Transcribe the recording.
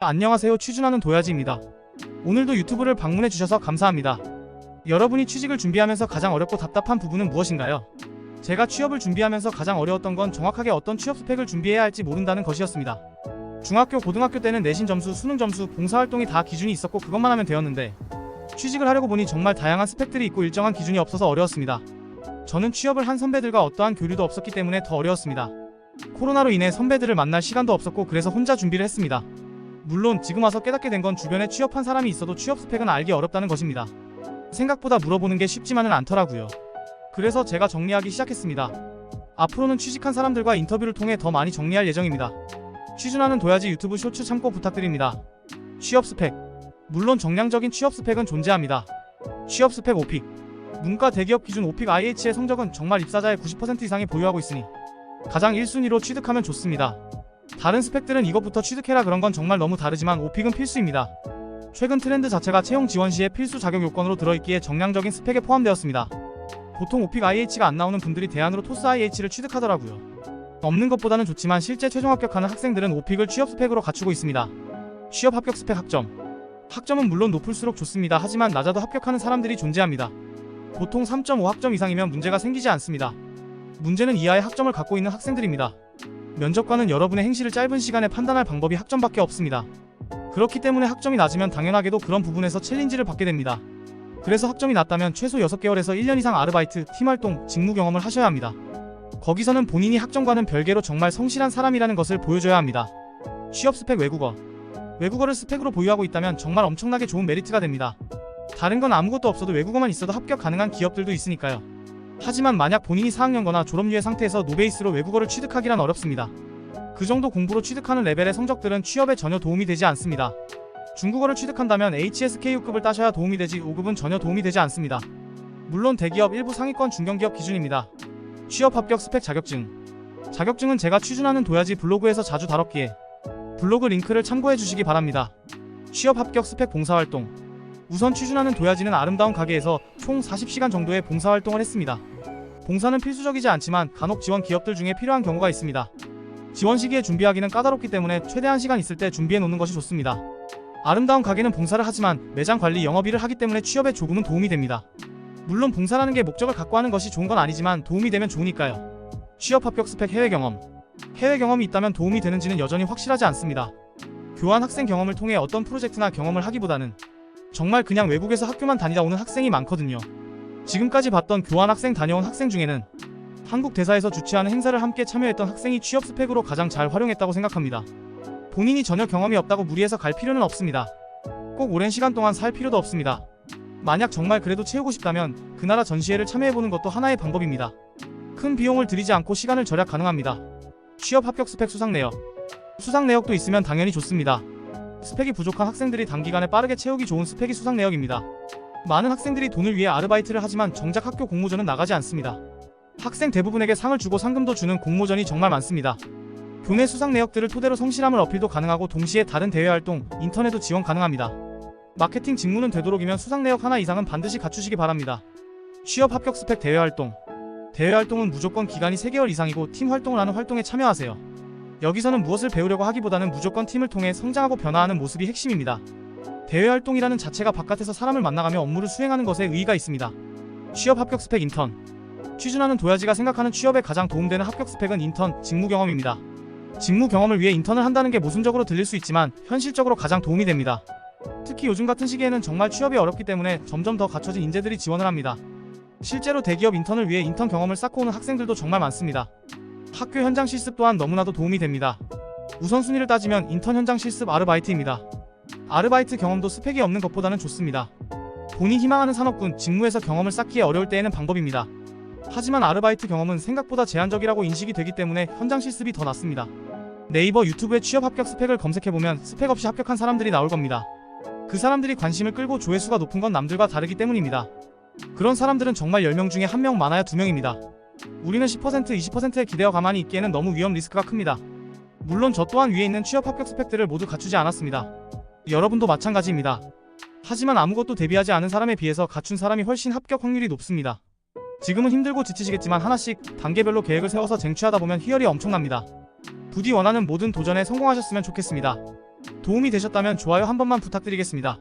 안녕하세요. 취준하는 도야지입니다. 오늘도 유튜브를 방문해 주셔서 감사합니다. 여러분이 취직을 준비하면서 가장 어렵고 답답한 부분은 무엇인가요? 제가 취업을 준비하면서 가장 어려웠던 건 정확하게 어떤 취업 스펙을 준비해야 할지 모른다는 것이었습니다. 중학교, 고등학교 때는 내신 점수, 수능 점수, 봉사활동이 다 기준이 있었고 그것만 하면 되었는데 취직을 하려고 보니 정말 다양한 스펙들이 있고 일정한 기준이 없어서 어려웠습니다. 저는 취업을 한 선배들과 어떠한 교류도 없었기 때문에 더 어려웠습니다. 코로나로 인해 선배들을 만날 시간도 없었고 그래서 혼자 준비를 했습니다. 물론 지금 와서 깨닫게 된 건 주변에 취업한 사람이 있어도 취업 스펙은 알기 어렵다는 것입니다. 생각보다 물어보는 게 쉽지만은 않더라고요. 그래서 제가 정리하기 시작했습니다. 앞으로는 취직한 사람들과 인터뷰를 통해 더 많이 정리할 예정입니다. 취준하는 도야지 유튜브 쇼츠 참고 부탁드립니다. 취업 스펙. 물론 정량적인 취업 스펙은 존재합니다. 취업 스펙 오픽. 문과 대기업 기준 오픽 IH의 성적은 정말 입사자의 90% 이상이 보유하고 있으니 가장 1순위로 취득하면 좋습니다. 다른 스펙들은 이것부터 취득해라 그런 건 정말 너무 다르지만 오픽은 필수입니다. 최근 트렌드 자체가 채용 지원 시에 필수 자격 요건으로 들어있기에 정량적인 스펙에 포함되었습니다. 보통 오픽 IH가 안 나오는 분들이 대안으로 토스 IH를 취득하더라고요. 없는 것보다는 좋지만 실제 최종 합격하는 학생들은 오픽을 취업 스펙으로 갖추고 있습니다. 취업 합격 스펙 학점. 학점은 물론 높을수록 좋습니다. 하지만 낮아도 합격하는 사람들이 존재합니다. 보통 3.5 학점 이상이면 문제가 생기지 않습니다. 문제는 이하의 학점을 갖고 있는 학생들입니다. 면접관은 여러분의 행실을 짧은 시간에 판단할 방법이 학점밖에 없습니다. 그렇기 때문에 학점이 낮으면 당연하게도 그런 부분에서 챌린지를 받게 됩니다. 그래서 학점이 낮다면 최소 6개월에서 1년 이상 아르바이트, 팀활동, 직무 경험을 하셔야 합니다. 거기서는 본인이 학점과는 별개로 정말 성실한 사람이라는 것을 보여줘야 합니다. 취업 스펙 외국어. 외국어를 스펙으로 보유하고 있다면 정말 엄청나게 좋은 메리트가 됩니다. 다른 건 아무것도 없어도 외국어만 있어도 합격 가능한 기업들도 있으니까요. 하지만 만약 본인이 4학년거나 졸업유예 상태에서 노베이스로 외국어를 취득하기란 어렵습니다. 그 정도 공부로 취득하는 레벨의 성적들은 취업에 전혀 도움이 되지 않습니다. 중국어를 취득한다면 HSK6급을 따셔야 도움이 되지 5급은 전혀 도움이 되지 않습니다. 물론 대기업 일부 상위권 중견기업 기준입니다. 취업 합격 스펙 자격증. 자격증은 제가 취준하는 도야지 블로그에서 자주 다뤘기에 블로그 링크를 참고해 주시기 바랍니다. 취업 합격 스펙 봉사활동. 우선 취준하는 도야지는 아름다운 가게에서 총 40시간 정도의 봉사활동을 했습니다. 봉사는 필수적이지 않지만 간혹 지원 기업들 중에 필요한 경우가 있습니다. 지원 시기에 준비하기는 까다롭기 때문에 최대한 시간 있을 때 준비해 놓는 것이 좋습니다. 아름다운 가게는 봉사를 하지만 매장 관리 영업일을 하기 때문에 취업에 조금은 도움이 됩니다. 물론 봉사라는 게 목적을 갖고 하는 것이 좋은 건 아니지만 도움이 되면 좋으니까요. 취업 합격 스펙 해외 경험. 해외 경험이 있다면 도움이 되는지는 여전히 확실하지 않습니다. 교환 학생 경험을 통해 어떤 프로젝트나 경험을 하기보다는 정말 그냥 외국에서 학교만 다니다 오는 학생이 많거든요. 지금까지 봤던 교환 학생 다녀온 학생 중에는 한국 대사에서 주최하는 행사를 함께 참여했던 학생이 취업 스펙으로 가장 잘 활용했다고 생각합니다. 본인이 전혀 경험이 없다고 무리해서 갈 필요는 없습니다. 꼭 오랜 시간 동안 살 필요도 없습니다. 만약 정말 그래도 채우고 싶다면 그 나라 전시회를 참여해보는 것도 하나의 방법입니다. 큰 비용을 들이지 않고 시간을 절약 가능합니다. 취업 합격 스펙 수상 내역. 수상 내역도 있으면 당연히 좋습니다. 스펙이 부족한 학생들이 단기간에 빠르게 채우기 좋은 스펙이 수상 내역입니다. 많은 학생들이 돈을 위해 아르바이트를 하지만 정작 학교 공모전은 나가지 않습니다. 학생 대부분에게 상을 주고 상금도 주는 공모전이 정말 많습니다. 교내 수상 내역들을 토대로 성실함을 어필도 가능하고 동시에 다른 대외 활동, 인턴에도 지원 가능합니다. 마케팅 직무는 되도록이면 수상 내역 하나 이상은 반드시 갖추시기 바랍니다. 취업 합격 스펙 대외 활동. 대외 활동은 무조건 기간이 3개월 이상이고 팀 활동을 하는 활동에 참여하세요. 여기서는 무엇을 배우려고 하기보다는 무조건 팀을 통해 성장하고 변화하는 모습이 핵심입니다. 대외 활동이라는 자체가 바깥에서 사람을 만나가며 업무를 수행하는 것에 의의가 있습니다. 취업 합격 스펙 인턴. 취준하는 도야지가 생각하는 취업에 가장 도움되는 합격 스펙은 인턴, 직무 경험입니다. 직무 경험을 위해 인턴을 한다는 게 모순적으로 들릴 수 있지만 현실적으로 가장 도움이 됩니다. 특히 요즘 같은 시기에는 정말 취업이 어렵기 때문에 점점 더 갖춰진 인재들이 지원을 합니다. 실제로 대기업 인턴을 위해 인턴 경험을 쌓고 오는 학생들도 정말 많습니다. 학교 현장 실습 또한 너무나도 도움이 됩니다. 우선순위를 따지면 인턴 현장 실습 아르바이트입니다. 아르바이트 경험도 스펙이 없는 것보다는 좋습니다. 본인 희망하는 산업군, 직무에서 경험을 쌓기에 어려울 때에는 방법입니다. 하지만 아르바이트 경험은 생각보다 제한적이라고 인식이 되기 때문에 현장 실습이 더 낫습니다. 네이버 유튜브에 취업 합격 스펙을 검색해보면 스펙 없이 합격한 사람들이 나올 겁니다. 그 사람들이 관심을 끌고 조회수가 높은 건 남들과 다르기 때문입니다. 그런 사람들은 정말 10명 중에 1명 많아야 2명입니다. 우리는 10%, 20%에 기대어 가만히 있기에는 너무 위험 리스크가 큽니다. 물론 저 또한 위에 있는 취업 합격 스펙들을 모두 갖추지 않았습니다. 여러분도 마찬가지입니다. 하지만 아무것도 대비하지 않은 사람에 비해서 갖춘 사람이 훨씬 합격 확률이 높습니다. 지금은 힘들고 지치시겠지만 하나씩 단계별로 계획을 세워서 쟁취하다 보면 희열이 엄청납니다. 부디 원하는 모든 도전에 성공하셨으면 좋겠습니다. 도움이 되셨다면 좋아요 한 번만 부탁드리겠습니다.